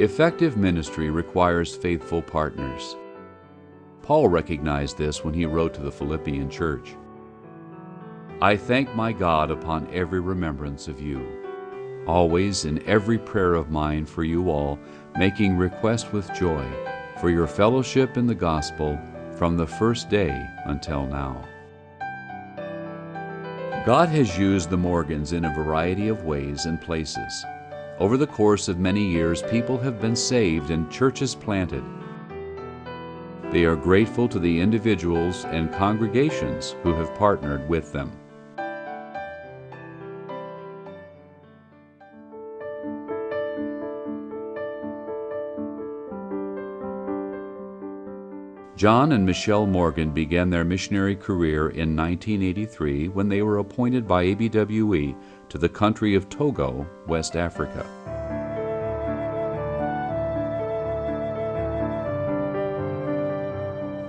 Effective ministry requires faithful partners. Paul recognized this when he wrote to the Philippian church. I thank my God upon every remembrance of you, always in every prayer of mine for you all, making request with joy for your fellowship in the gospel from the first day until now. God has used the Morgans in a variety of ways and places. Over the course of many years, people have been saved and churches planted. They are grateful to the individuals and congregations who have partnered with them. John and Michelle Morgan began their missionary career in 1983 when they were appointed by ABWE to the country of Togo, West Africa.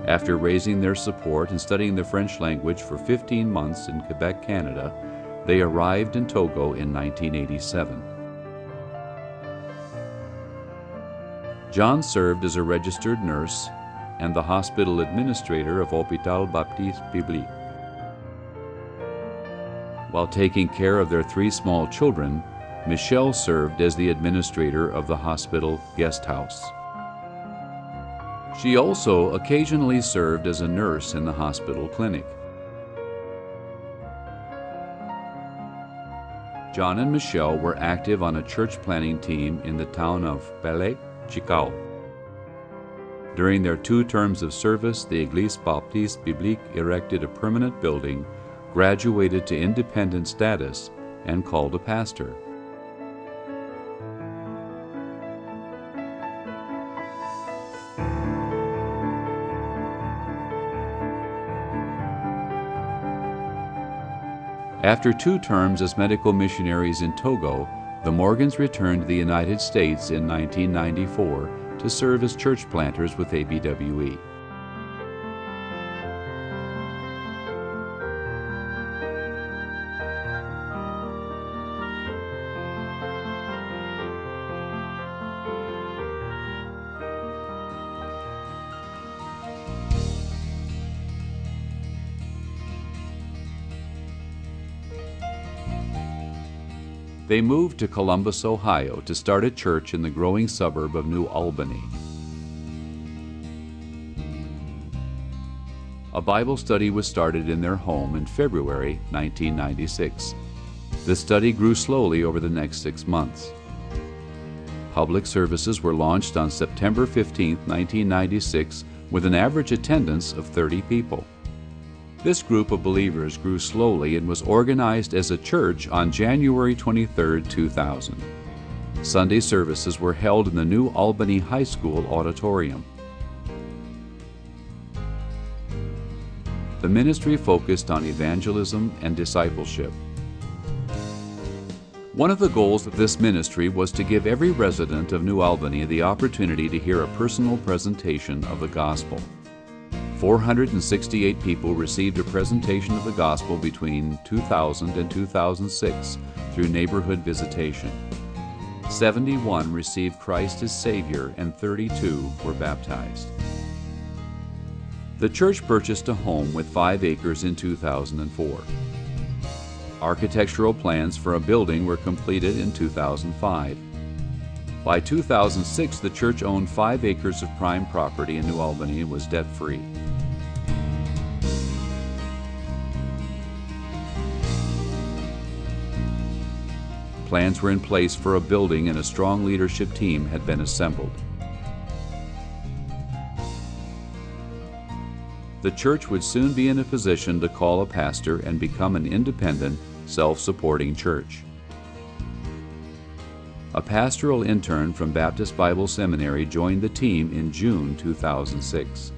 After raising their support and studying the French language for 15 months in Quebec, Canada, they arrived in Togo in 1987. John served as a registered nurse and the hospital administrator of Hôpital Baptiste Biblique. While taking care of their 3 small children, Michelle served as the administrator of the hospital guest house. She also occasionally served as a nurse in the hospital clinic. John and Michelle were active on a church planting team in the town of Pelé, Chicao. During their 2 terms of service, the Église Baptiste Biblique erected a permanent building, graduated to independent status, and called a pastor. After 2 terms as medical missionaries in Togo, the Morgans returned to the United States in 1994 to serve as church planters with ABWE. They moved to Columbus, Ohio to start a church in the growing suburb of New Albany. A Bible study was started in their home in February 1996. The study grew slowly over the next 6 months. Public services were launched on September 15, 1996, with an average attendance of 30 people. This group of believers grew slowly and was organized as a church on January 23, 2000. Sunday services were held in the New Albany High School auditorium. The ministry focused on evangelism and discipleship. One of the goals of this ministry was to give every resident of New Albany the opportunity to hear a personal presentation of the gospel. 468 people received a presentation of the gospel between 2000 and 2006 through neighborhood visitation. 71 received Christ as Savior and 32 were baptized. The church purchased a home with 5 acres in 2004. Architectural plans for a building were completed in 2005. By 2006, the church owned 5 acres of prime property in New Albany and was debt-free. Plans were in place for a building and a strong leadership team had been assembled. The church would soon be in a position to call a pastor and become an independent, self-supporting church. A pastoral intern from Baptist Bible Seminary joined the team in June 2006.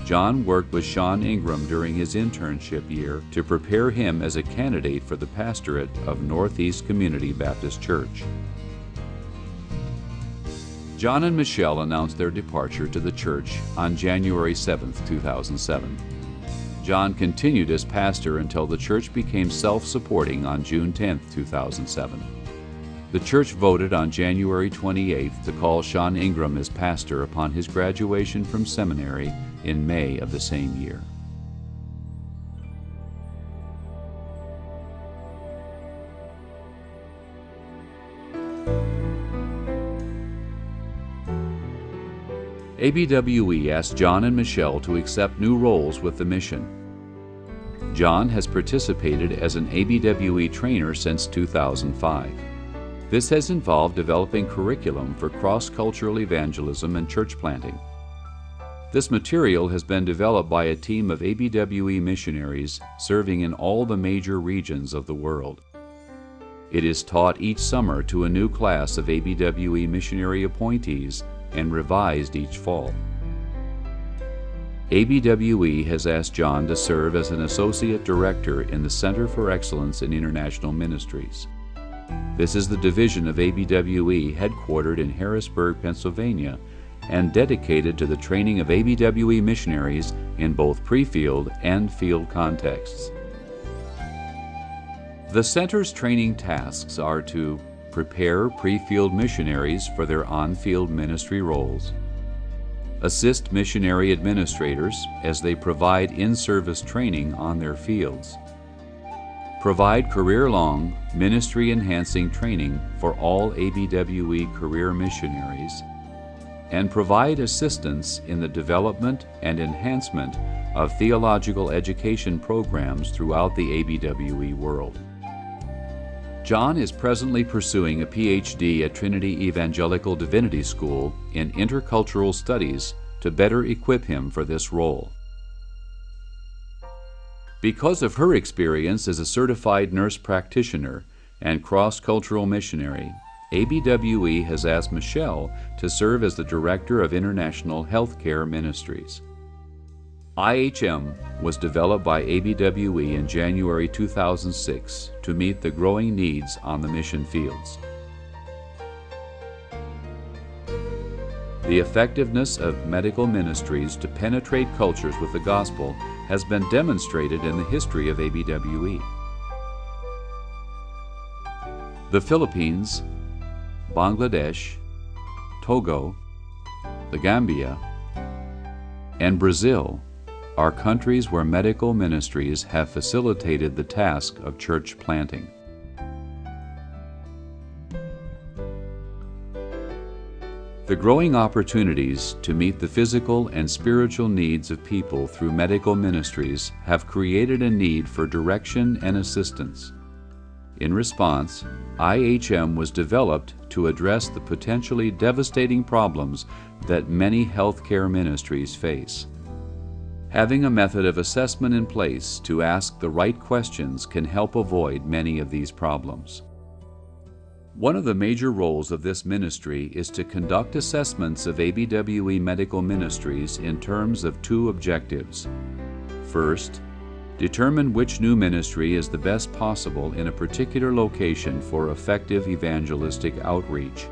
John worked with Sean Ingram during his internship year to prepare him as a candidate for the pastorate of Northeast Community Baptist Church. John and Michelle announced their departure to the church on January 7, 2007. John continued as pastor until the church became self-supporting on June 10, 2007. The church voted on January 28th to call Sean Ingram as pastor upon his graduation from seminary in May of the same year. ABWE asked John and Michelle to accept new roles with the mission. John has participated as an ABWE trainer since 2005. This has involved developing curriculum for cross-cultural evangelism and church planting. This material has been developed by a team of ABWE missionaries serving in all the major regions of the world. It is taught each summer to a new class of ABWE missionary appointees and revised each fall. ABWE has asked John to serve as an Associate Director in the Center for Excellence in International Ministries. This is the division of ABWE headquartered in Harrisburg, Pennsylvania, and dedicated to the training of ABWE missionaries in both pre-field and field contexts. The Center's training tasks are to prepare pre-field missionaries for their on-field ministry roles, assist missionary administrators as they provide in-service training on their fields, provide career-long, ministry-enhancing training for all ABWE career missionaries, and provide assistance in the development and enhancement of theological education programs throughout the ABWE world. John is presently pursuing a PhD at Trinity Evangelical Divinity School in Intercultural Studies to better equip him for this role. Because of her experience as a certified nurse practitioner and cross-cultural missionary, ABWE has asked Michelle to serve as the Director of International Healthcare Ministries. IHM was developed by ABWE in January 2006 to meet the growing needs on the mission fields. The effectiveness of medical ministries to penetrate cultures with the gospel has been demonstrated in the history of ABWE. The Philippines, Bangladesh, Togo, the Gambia, and Brazil are countries where medical ministries have facilitated the task of church planting. The growing opportunities to meet the physical and spiritual needs of people through medical ministries have created a need for direction and assistance. In response, IHM was developed to address the potentially devastating problems that many healthcare ministries face. Having a method of assessment in place to ask the right questions can help avoid many of these problems. One of the major roles of this ministry is to conduct assessments of ABWE medical ministries in terms of two objectives. First, determine which new ministry is the best possible in a particular location for effective evangelistic outreach.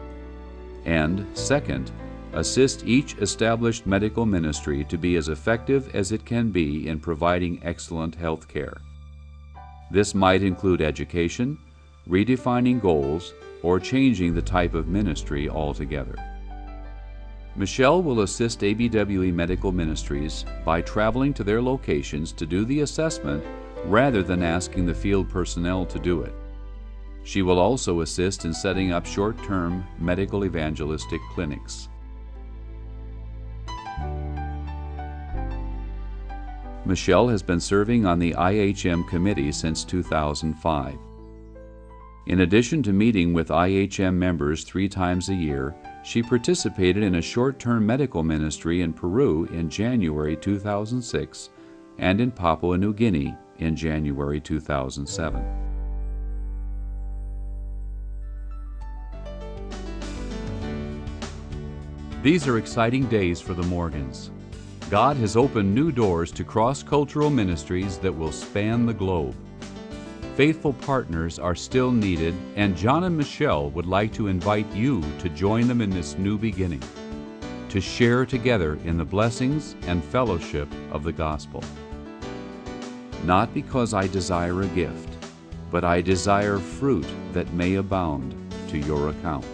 And second, assist each established medical ministry to be as effective as it can be in providing excellent health care. This might include education, redefining goals, or changing the type of ministry altogether. Michelle will assist ABWE medical ministries by traveling to their locations to do the assessment rather than asking the field personnel to do it. She will also assist in setting up short-term medical evangelistic clinics. Michelle has been serving on the IHM committee since 2005. In addition to meeting with IHM members 3 times a year, she participated in a short-term medical ministry in Peru in January 2006 and in Papua New Guinea in January 2007. These are exciting days for the Morgans. God has opened new doors to cross-cultural ministries that will span the globe. Faithful partners are still needed, and John and Michelle would like to invite you to join them in this new beginning, to share together in the blessings and fellowship of the gospel. Not because I desire a gift, but I desire fruit that may abound to your account.